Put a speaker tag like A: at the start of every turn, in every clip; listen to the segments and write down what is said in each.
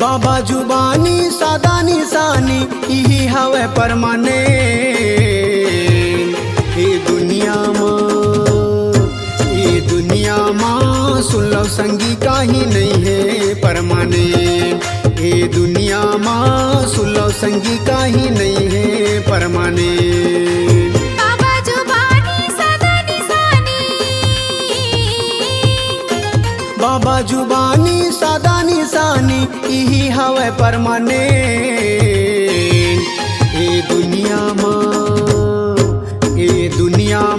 A: बाबा जुबानी सादा निशानी यही हवे परमाने ए दुनिया माँ सुन लो संगी काही नहीं है परमाने। ए दुनिया माँ सुन लो संगी काही नहीं है परमाने।
B: बाबा जुबानी सादा निशानी,
A: बाबा जुबानी सादा निशानी यही हवे परमाने। ए दुनिया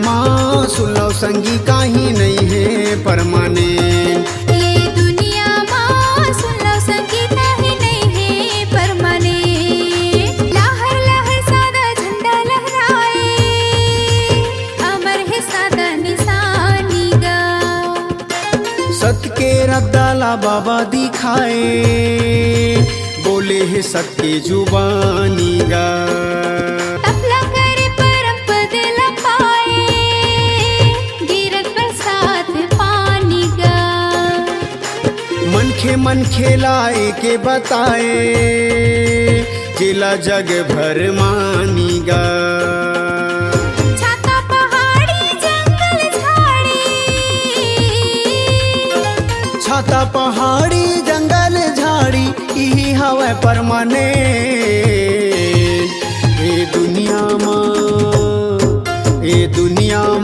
A: माँ सुन लो संगी काही नहीं है परमाने।
B: ये दुनिया माँ सुन लो संगी काही नहीं है परमाने। लहर लहर सादा झंडा लहराए, अमर है सादा निशानी गा।
A: सत्य के रद्दाला बाबा दिखाए, बोले है सत्य के जुबानी गा।
B: तपला करे परम पद लपाए, गिरत बरसात पानी गा।
A: मन खेलाए के बताए, जिला जग भर मानी गा।
B: छाता पहाड़ी जंगल झाड़ी,
A: छाता पहाड़ी जंगल झाड़ी यही हवे परमाने। ए दुनिया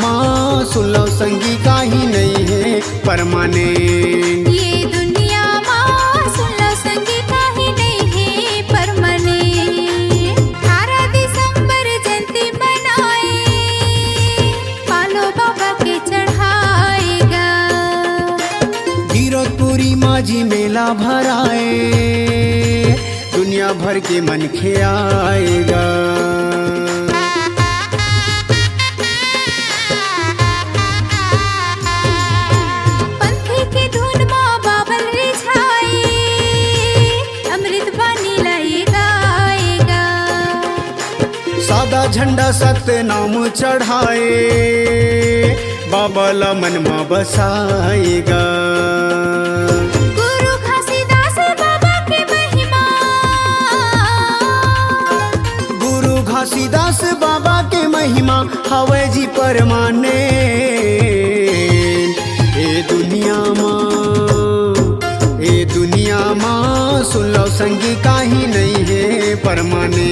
A: माँ सुन लो संगी काही नहीं है परमाने।
B: ये दुनिया माँ सुन लो संगी काही नहीं है परमाने। 18 दिसंबर जयंती मनाए, पालो बाबा के चढ़ाएगा।
A: गिरतपुरी माझी मेला भराए, दुनिया भर के मन खे आएगा।
B: पंथी की धुन माँ बाबल रिझाए, अमृत बानी लाई गाएगा।
A: सादा झंडा सत्य नाम चढ़ाए, बाबा ला मन में बसाएगा।
B: गुरु घासीदास बाबा की महिमा,
A: गुरु घासीदास बाबा के महिमा हवे जी परमाने। ए दुनिया माँ सुन लो संगी काही नहीं है परमाने।